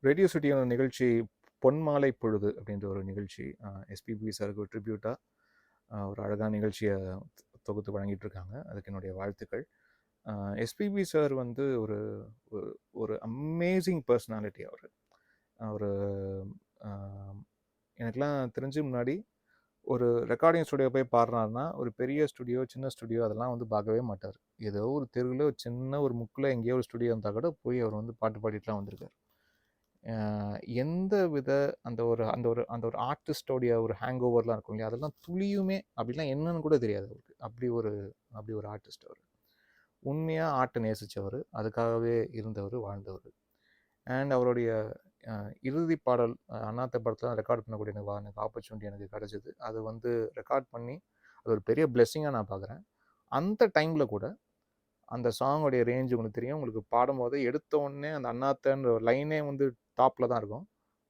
Radio சிட்டியோட நிகழ்ச்சி பொன்மாலை பொழுது அப்படின்ற ஒரு நிகழ்ச்சி எஸ்பிபி சாருக்கு ஒரு ட்ரிபியூட்டாக ஒரு அழகான நிகழ்ச்சியை தொகுத்து வழங்கிட்டு இருக்காங்க. அதுக்கு என்னுடைய வாழ்த்துக்கள். எஸ்பிபி சார் வந்து ஒரு ஒரு ஒரு அமேசிங் பர்சனாலிட்டி. அவர் ஒரு எனக்கெல்லாம் தெரிஞ்சு முன்னாடி ஒரு ரெக்கார்டிங் ஸ்டுடியோ போய் பாடுறாருன்னா ஒரு பெரிய ஸ்டுடியோ சின்ன ஸ்டுடியோ அதெல்லாம் வந்து பார்க்கவே மாட்டார். ஏதோ ஒரு தெருவில் ஒரு சின்ன ஒரு முக்கில் எங்கேயோ ஒரு ஸ்டுடியோ இருந்தால் கூட போய் அவர் வந்து பாட்டு பாடிட்டுலாம் வந்திருக்கார். எந்த வித அந்த ஒரு ஆர்டிஸ்டோடைய ஒரு ஹேங் ஓவர்லாம் இருக்கும் இல்லையா, அதெல்லாம் துளியுமே அப்படிலாம் என்னன்னு கூட தெரியாது அவருக்கு. அப்படி ஒரு ஆர்டிஸ்ட் அவர். உண்மையாக ஆர்ட்டை நேசித்தவர், அதுக்காகவே இருந்தவர், வாழ்ந்தவர். அண்ட் அவருடைய இறுதி பாடல் அண்ணாத்த படத்தில் ரெக்கார்ட் பண்ணக்கூடிய எனக்கு ஆப்பர்ச்சுனிட்டி எனக்கு கிடச்சிது. அது வந்து ரெக்கார்ட் பண்ணி அது ஒரு பெரிய பிளெஸ்ஸிங்காக நான் பார்க்குறேன். அந்த டைமில் கூட அந்த சாங்கோடைய ரேஞ்ச் உங்களுக்கு தெரியும். உங்களுக்கு பாடும்போது எடுத்த உடனே அந்த அண்ணாத்தன்ற ஒரு லைனே வந்து டாப்பில் தான் இருக்கும்.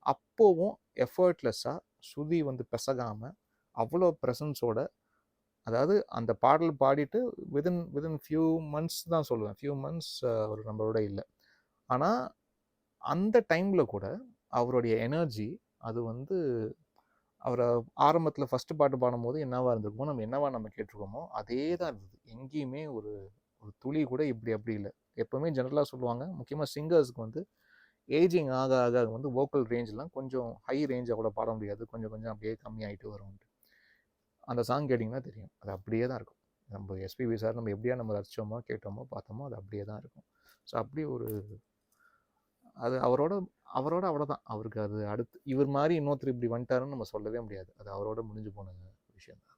அப்போவும் எஃபர்ட்லெஸ்ஸாக ஸ்ருதி வந்து பிசகாமல் அவ்வளோ ப்ரெசன்ஸோட, அதாவது அந்த பாடல் பாடிட்டு விதின் ஃபியூ மந்த்ஸ் தான் சொல்லுவேன். ஃபியூ மந்த்ஸ் அவர் நம்மளோட இல்லை. ஆனால் அந்த டைமில் கூட அவருடைய எனர்ஜி அது வந்து அவரை ஆரம்பத்தில் ஃபஸ்ட்டு பாட்டு பாடும்போது என்னவா இருந்திருக்குமோ, நம்ம கேட்டிருக்கோமோ அதே தான் இருந்தது. எங்கேயுமே ஒரு ஒரு துளி கூட அப்படி இல்லை. எப்போவுமே ஜென்ரலாக சொல்லுவாங்க, முக்கியமாக சிங்கர்ஸ்க்கு வந்து ஏஜிங் ஆக ஆக வந்து வோக்கல் ரேஞ்செலாம் கொஞ்சம் ஹை ரேஞ்சாக கூட பாட முடியாது. கொஞ்சம் கொஞ்சம் அப்படியே கம்மியாகிட்டு வரும். அந்த சாங் கேட்டிங்கன்னா தெரியும். அது அப்படியே தான் இருக்கும். நம்ம எஸ்பிபி சார் நம்ம எப்படியா நம்ம ரசித்தோமோ கேட்டோமோ பார்த்தோமோ அது அப்படியே தான் இருக்கும். ஸோ அப்படி ஒரு அது அவரோட அவரோட அவ்வளோதான். அவருக்கு அது அடுத்து இவர் மாதிரி இன்னொருத்தர் இப்படி வந்துட்டாருன்னு நம்ம சொல்லவே முடியாது. அது அவரோட முடிஞ்சு போன விஷயம் தான்.